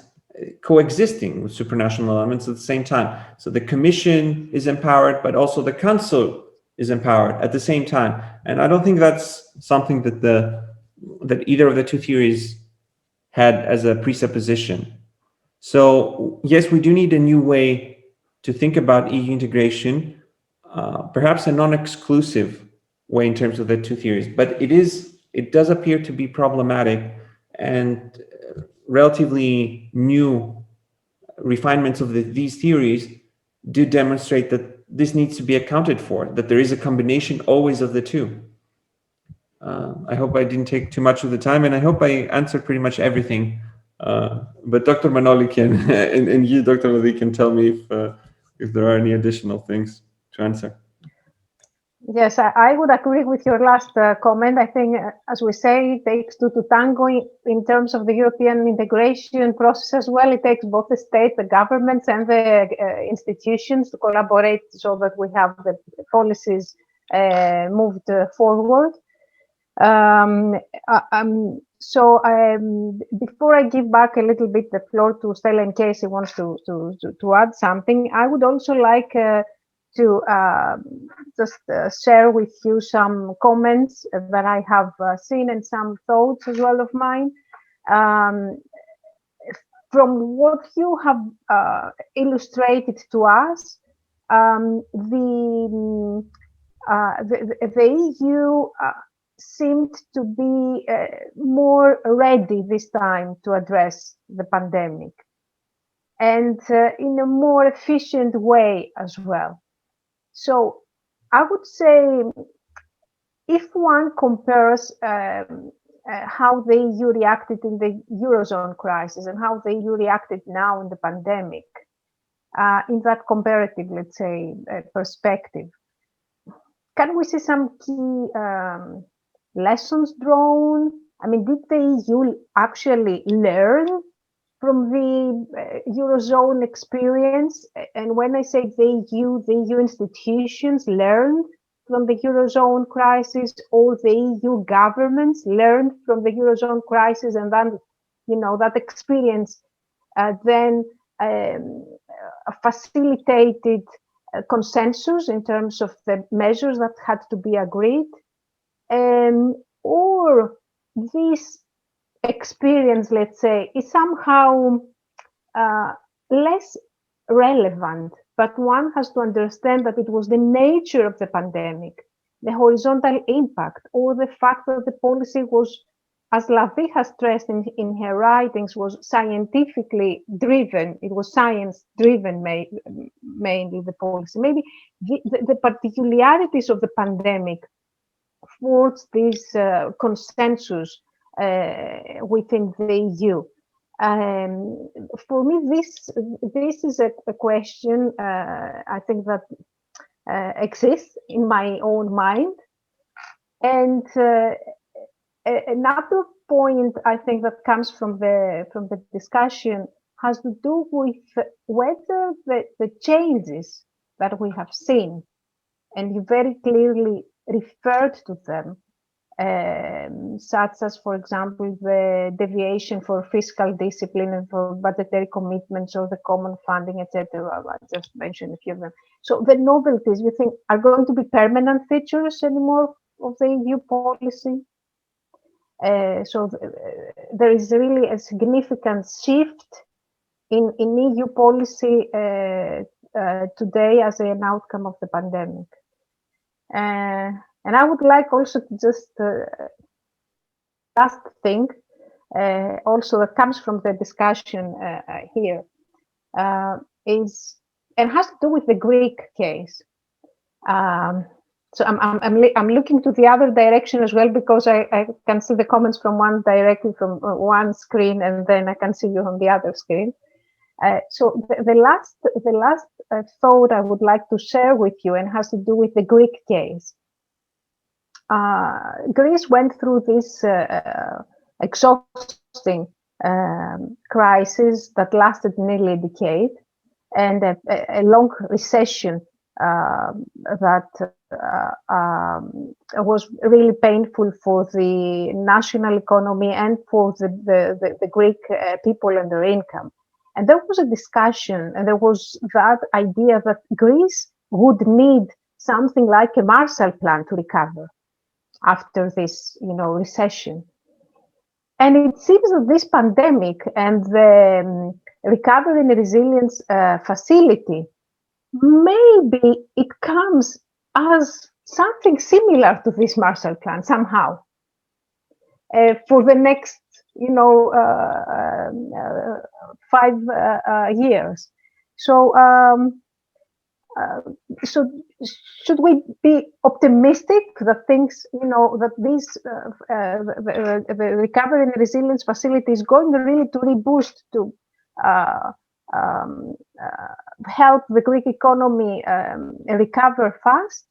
coexisting with supranational elements at the same time. So the Commission is empowered, but also the Council is empowered at the same time. And I don't think that's something that that either of the two theories had as a presupposition. So yes, we do need a new way to think about EU integration, perhaps a non-exclusive way in terms of the two theories, but it does appear to be problematic, and relatively new refinements of these theories do demonstrate that this needs to be accounted for, that there is a combination always of the two. I hope I didn't take too much of the time, and I hope I answered pretty much everything. But Dr. Manoli can, and you, Dr. Ladi, can tell me if there are any additional things to answer. Yes, I would agree with your last comment. I think, as we say, it takes two to tango in terms of the European integration process as well. It takes both the state, the governments, and the institutions to collaborate so that we have the policies moved forward. Before I give back a little bit the floor to Stella in case he wants to add something, I would also like to just share with you some comments that I have seen and some thoughts as well of mine. From what you have illustrated to us, the EU seemed to be more ready this time to address the pandemic, and in a more efficient way as well. So I would say, if one compares how the EU reacted in the Eurozone crisis and how the EU reacted now in the pandemic, in that comparative, let's say, perspective, can we see some key lessons drawn? I mean, did the EU actually learn from the Eurozone experience? And when I say the EU institutions learned from the Eurozone crisis, all the EU governments learned from the Eurozone crisis, and then, that experience then facilitated consensus in terms of the measures that had to be agreed, or this experience, let's say, is somehow less relevant, but one has to understand that it was the nature of the pandemic, the horizontal impact, or the fact that the policy was, as Ladi has stressed in her writings, was scientifically driven. It was science-driven, mainly the policy. Maybe the particularities of the pandemic forced this consensus within the EU. For me, this is a question I think that exists in my own mind. And another point I think that comes from the discussion has to do with whether the changes that we have seen, and you very clearly referred to them, such as, for example, the deviation for fiscal discipline and for budgetary commitments, or the common funding, etc. I just mentioned a few of them. So the novelties, you think, are going to be permanent features anymore of the EU policy? There is really a significant shift in EU policy today as an outcome of the pandemic. And I would like also to just last thing also that comes from the discussion here is, and has to do with the Greek case. So I'm looking to the other direction as well, because I can see the comments from one directly from one screen, and then I can see you on the other screen. So the last thought I would like to share with you, and has to do with the Greek case. Greece went through this exhausting crisis that lasted nearly a decade, and a long recession that was really painful for the national economy and for the Greek people and their income. And there was a discussion, and there was that idea that Greece would need something like a Marshall Plan to recover after this, recession. And it seems that this pandemic and the Recovery and Resilience Facility, maybe it comes as something similar to this Marshall Plan somehow for the next, 5 years. So should we be optimistic that things, that this the Recovery and Resilience Facility is going to really to reboost, to help the Greek economy recover fast?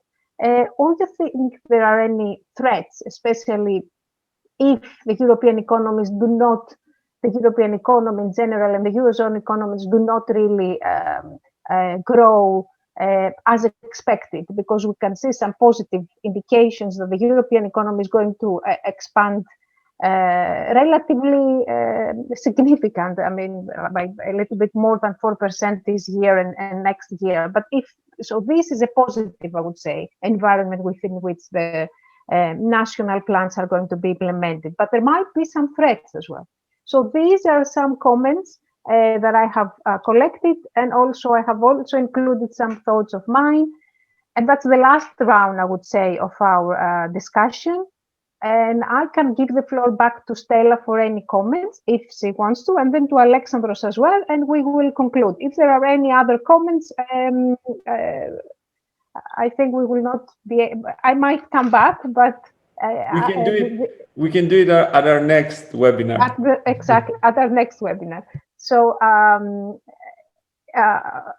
Or do you think there are any threats, especially if the European economies do not, the European economy in general and the Eurozone economies do not really grow as expected? Because we can see some positive indications that the European economy is going to expand relatively significant. I mean, by a little bit more than 4% this year and next year. But this is a positive, I would say, environment within which the national plans are going to be implemented. But there might be some threats as well. So these are some comments that I have collected, and also I have also included some thoughts of mine. And that's the last round, I would say, of our discussion. And I can give the floor back to Stella for any comments if she wants to, and then to Alexandros as well, and we will conclude. If there are any other comments, I think we will not be. I might come back, but we can do it at our next webinar. Exactly, at our next webinar. So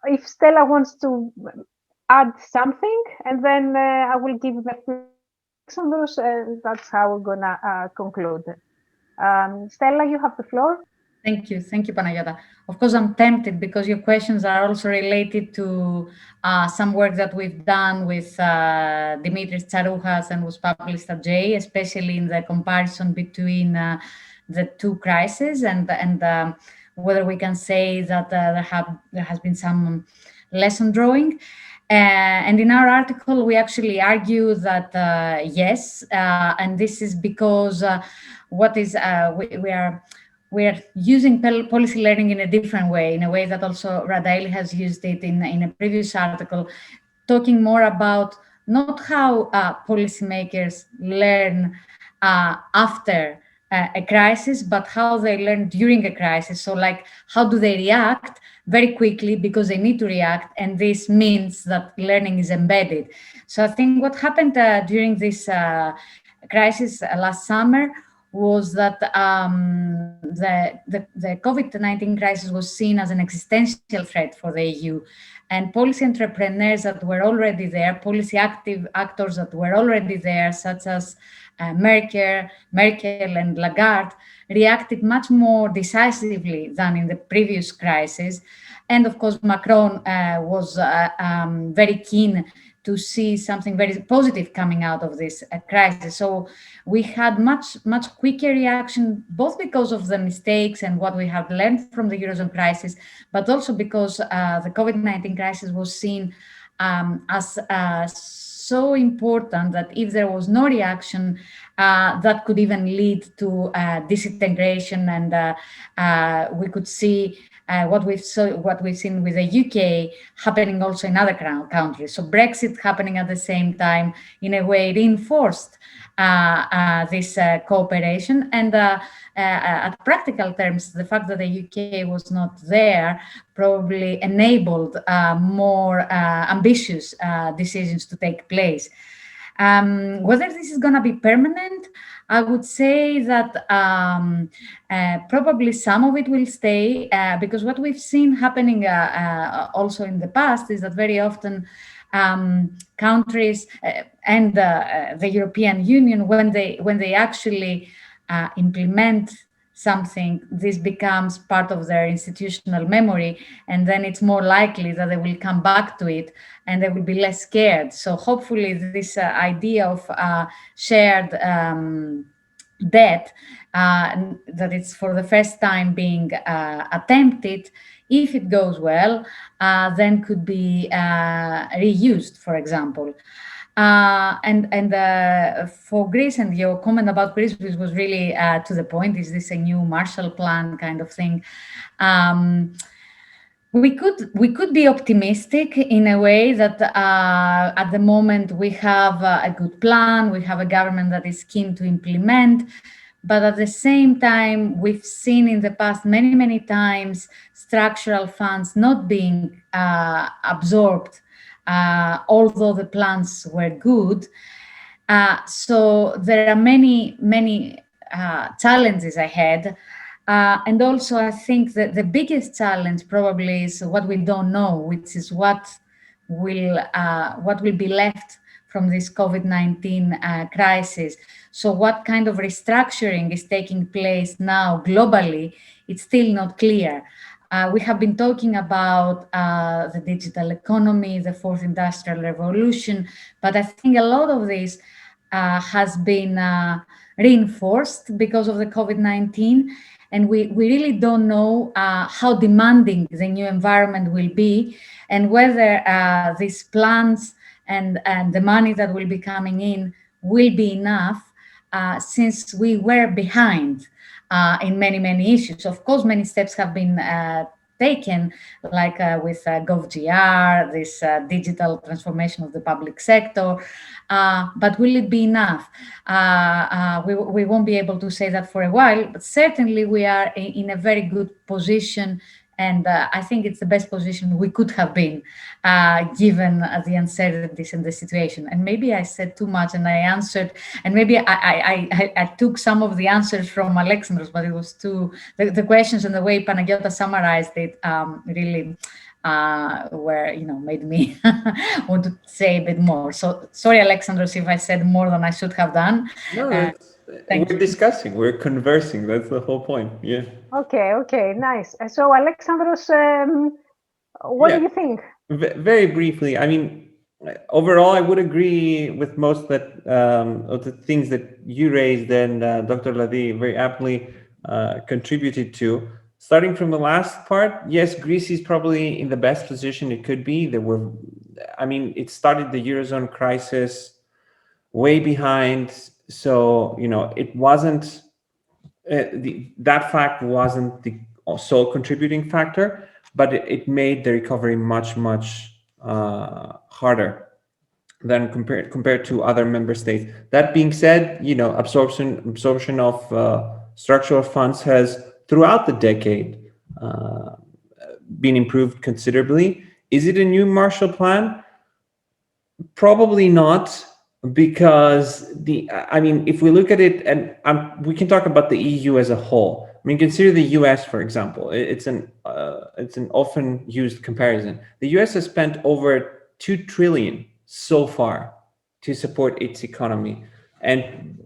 if Stella wants to add something, and then I will give the Alexandros, that's how we're gonna conclude. Stella, you have the floor. Thank you, Panagiota. Of course, I'm tempted because your questions are also related to some work that we've done with Dimitris Tsarouchas and was published at J, especially in the comparison between the two crises, and whether we can say that there has been some lesson drawing. And in our article, we actually argue that yes, and this is because we're using policy learning in a different way, in a way that also Radaeli has used it in a previous article, talking more about not how policymakers learn after a crisis, but how they learn during a crisis. So like, how do they react very quickly because they need to react, and this means that learning is embedded. So I think what happened during this crisis last summer was that the COVID-19 crisis was seen as an existential threat for the EU, and policy entrepreneurs that were already there, policy actors that were already there, such as Merkel and Lagarde, reacted much more decisively than in the previous crisis. And of course, Macron was very keen to see something very positive coming out of this crisis. So we had much quicker reaction, both because of the mistakes and what we have learned from the Eurozone crisis, but also because the COVID-19 crisis was seen as so important that if there was no reaction, that could even lead to disintegration, and we could see what we've seen with the UK happening also in other countries. So Brexit happening at the same time, in a way, reinforced this cooperation. And at practical terms, the fact that the UK was not there probably enabled more ambitious decisions to take place. Whether this is going to be permanent, I would say that probably some of it will stay, because what we've seen happening also in the past is that very often countries and the European Union, when they actually implement something, this becomes part of their institutional memory, and then it's more likely that they will come back to it and they will be less scared. So hopefully this idea of shared debt, that it's for the first time being attempted, if it goes well, then could be reused, for example. And for Greece, and your comment about Greece, which was really to the point, is this a new Marshall Plan kind of thing? We could be optimistic in a way that at the moment we have a good plan, we have a government that is keen to implement, but at the same time, we've seen in the past many times structural funds not being absorbed, although the plans were good. So there are many challenges ahead. And also, I think that the biggest challenge probably is what we don't know, which is what will be left from this COVID-19 crisis. So what kind of restructuring is taking place now globally? It's still not clear. We have been talking about the digital economy, the fourth industrial revolution, but I think a lot of this has been reinforced because of the COVID-19. And we really don't know how demanding the new environment will be, and whether these plans and the money that will be coming in will be enough, since we were behind in many issues. Of course, many steps have been taken, like with GovGR, this digital transformation of the public sector, but will it be enough? We won't be able to say that for a while, but certainly we are in a very good position, and I think it's the best position we could have been, given the uncertainties in the situation. And maybe I said too much and I answered, and maybe I took some of the answers from Alexandros, but it was the questions and the way Panagiota summarized it really made me want to say a bit more. So sorry, Alexandros, if I said more than I should have done. No, we're discussing, we're conversing. That's the whole point. Yeah. Okay, nice. So Alexandros, what do you think? Very briefly, I mean, overall, I would agree with most of the things that you raised and Dr. Ladi very aptly contributed to. Starting from the last part, yes, Greece is probably in the best position it could be. It started the Eurozone crisis way behind. So, it wasn't, that fact wasn't the sole contributing factor, but it made the recovery much harder than compared to other member states. That being said, absorption of structural funds has throughout the decade been improved considerably. Is it a new Marshall Plan? Probably not, because if we look at it, and we can talk about the EU as a whole. Consider the US, for example. It's an often used comparison. The US has spent over 2 trillion so far to support its economy, and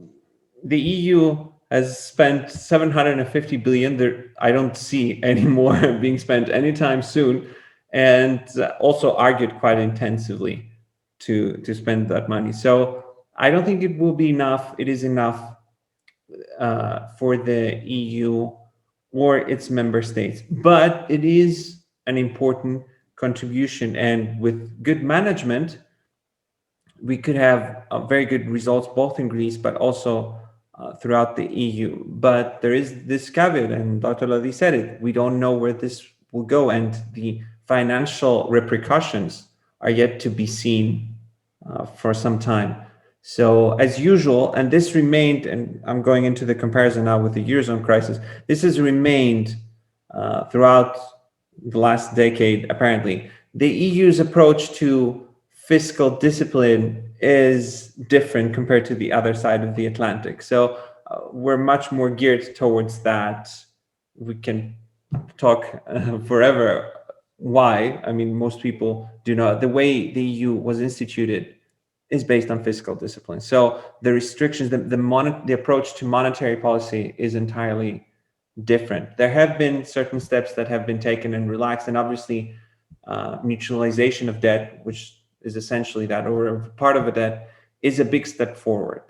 the EU has spent 750 billion. I don't see any more being spent anytime soon, and also argued quite intensively to spend that money. So I don't think it will be enough. It is enough for the EU or its member states, but it is an important contribution and with good management, we could have very good results both in Greece but also throughout the EU. But there is this caveat, and Dr. Ladi said it, we don't know where this will go, and the financial repercussions are yet to be seen for some time. So as usual, and this remained, and I'm going into the comparison now with the Eurozone crisis, this has remained throughout the last decade, apparently. The EU's approach to fiscal discipline is different compared to the other side of the Atlantic. So we're much more geared towards that. We can talk forever why. I mean, most people do not. The way the EU was instituted is based on fiscal discipline. So the restrictions, the approach to monetary policy is entirely different. There have been certain steps that have been taken and relaxed, and obviously mutualization of debt, which is essentially that, or part of a debt, is a big step forward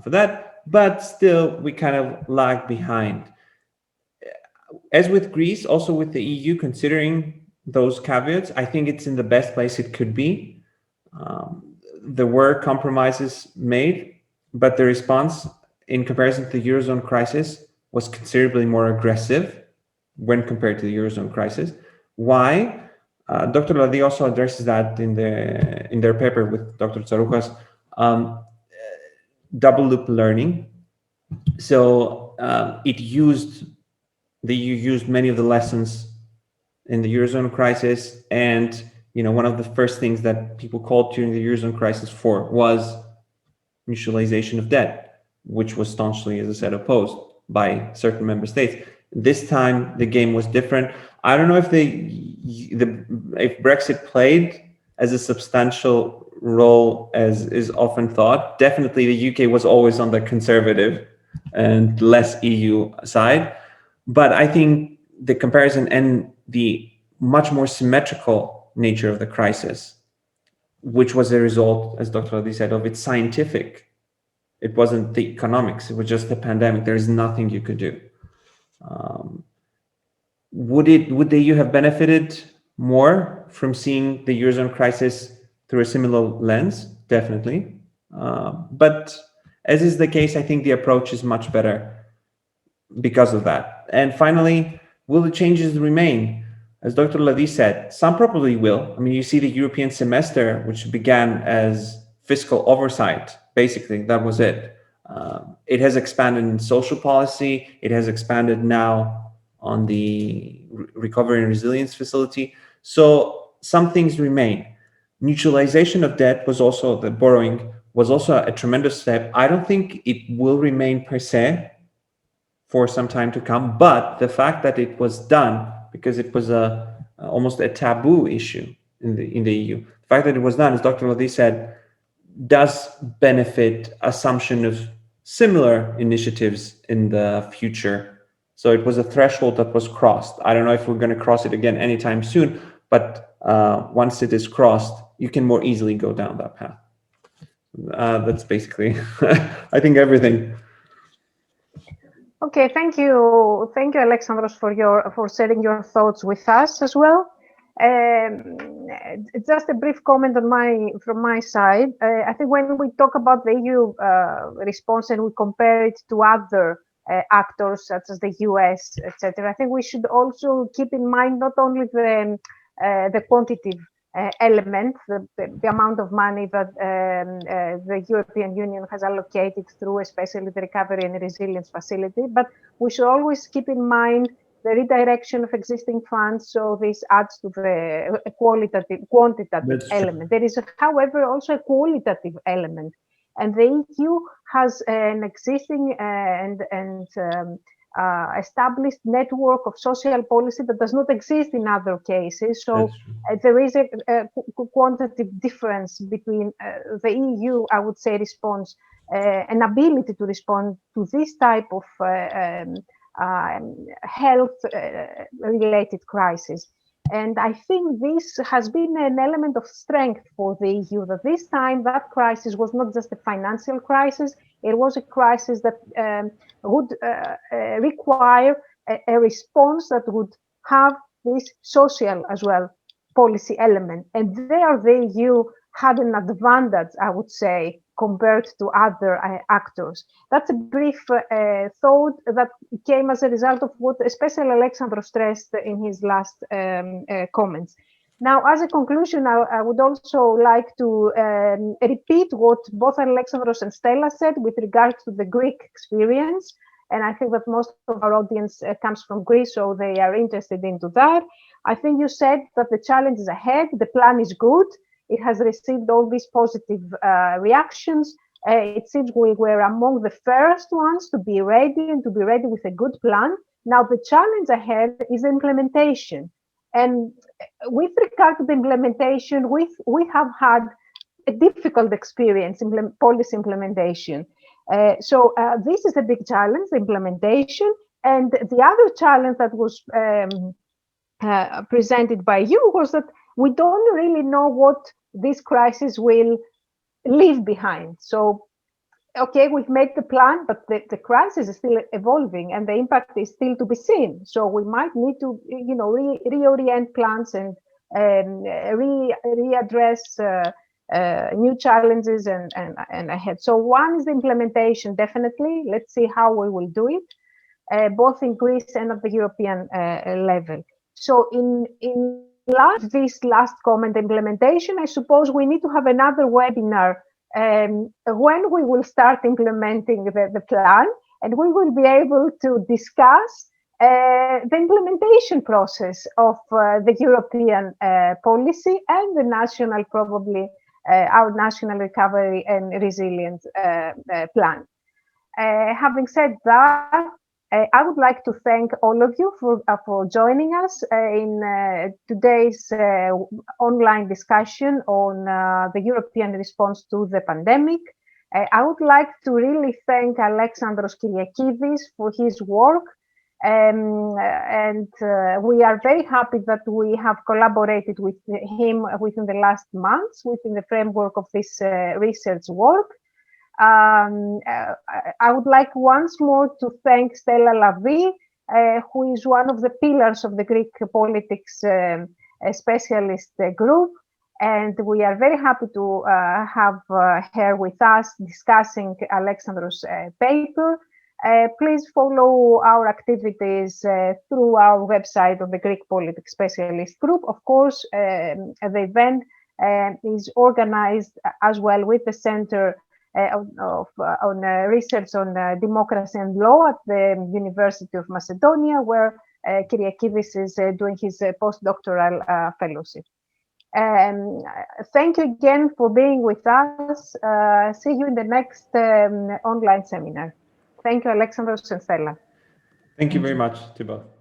for that, but still we kind of lag behind. As with Greece, also with the EU, considering those caveats, I think it's in the best place it could be. There were compromises made, but the response in comparison to the Eurozone crisis was considerably more aggressive when compared to the Eurozone crisis. Why? Dr. Ladi also addresses that in their paper with Dr. Tsarouchas, double loop learning. So the EU used many of the lessons in the Eurozone crisis, and one of the first things that people called during the Eurozone crisis for was mutualization of debt, which was staunchly, as I said, opposed by certain member states. This time the game was different. I don't know if if Brexit played as a substantial role as is often thought. Definitely the UK was always on the conservative and less EU side, but I think the comparison and the much more symmetrical nature of the crisis, which was a result, as Dr. Ladi said, of its scientific. It wasn't the economics, it was just the pandemic. There is nothing you could do. Would the EU have benefited more from seeing the Eurozone crisis through a similar lens? Definitely. But as is the case, I think the approach is much better because of that. And finally, will the changes remain? As Dr. Ladi said, some probably will. I mean, you see the European semester, which began as fiscal oversight, basically, that was it. It has expanded in social policy. It has expanded now on the recovery and resilience facility. So some things remain. Mutualization of debt was also, the borrowing was also a tremendous step. I don't think it will remain per se for some time to come, but the fact that it was done, because it was almost a taboo issue in the EU, the fact that it was done, as Dr. Ladi said, does benefit assumption of similar initiatives in the future. So it was a threshold that was crossed. I don't know if we're going to cross it again anytime soon, but once it is crossed, you can more easily go down that path. That's basically, I think, everything. Okay, thank you, Alexandros, for sharing your thoughts with us as well. Just a brief comment from my side. I think when we talk about the EU response and we compare it to other actors such as the US, etc., I think we should also keep in mind not only the quantitative element, the amount of money that the European Union has allocated through especially the Recovery and Resilience Facility, but we should always keep in mind the redirection of existing funds, so this adds to the quantitative element. There is, however, also a qualitative element, and the EU has an existing and established network of social policy that does not exist in other cases. So there is a quantitative difference between the EU, I would say, response, an ability to respond to this type of health-related crisis. And I think this has been an element of strength for the EU, that this time that crisis was not just a financial crisis, it was a crisis that would require a response that would have this social as well policy element. And there the EU had an advantage, I would say, compared to other actors. That's a brief thought that came as a result of what especially Alexandros stressed in his last comments. Now, as a conclusion, I would also like to repeat what both Alexandros and Stella said with regard to the Greek experience. And I think that most of our audience comes from Greece, so they are interested into that. I think you said that the challenge is ahead, the plan is good. It has received all these positive reactions. It seems we were among the first ones to be ready and to be ready with a good plan. Now, the challenge ahead is implementation. And with regard to the implementation, we have had a difficult experience in policy implementation. So this is a big challenge, the implementation. And the other challenge that was presented by you was that we don't really know what this crisis will leave behind. So, okay, we've made the plan, but the crisis is still evolving and the impact is still to be seen. So we might need to, reorient plans and readdress new challenges and ahead. So one is the implementation, definitely. Let's see how we will do it, both in Greece and at the European level. So in this last comment, implementation, I suppose we need to have another webinar when we will start implementing the plan, and we will be able to discuss the implementation process of the European policy and the national, probably our national recovery and resilience plan. Having said that, I would like to thank all of you for joining us in today's online discussion on the European response to the pandemic. I would like to really thank Alexandros Kiriakivis for his work. And we are very happy that we have collaborated with him within the last months within the framework of this research work. I would like once more to thank Stella Ladi, who is one of the pillars of the Greek politics specialist group. And we are very happy to have her with us discussing Alexandros' paper. Please follow our activities through our website of the Greek Politics Specialist Group. Of course, the event is organized as well with the Center on Research on Democracy and Law at the University of Macedonia, where Kyriakidis is doing his postdoctoral fellowship. Thank you again for being with us. See you in the next online seminar. Thank you, Alexandros and Stella. Thank you very much to both.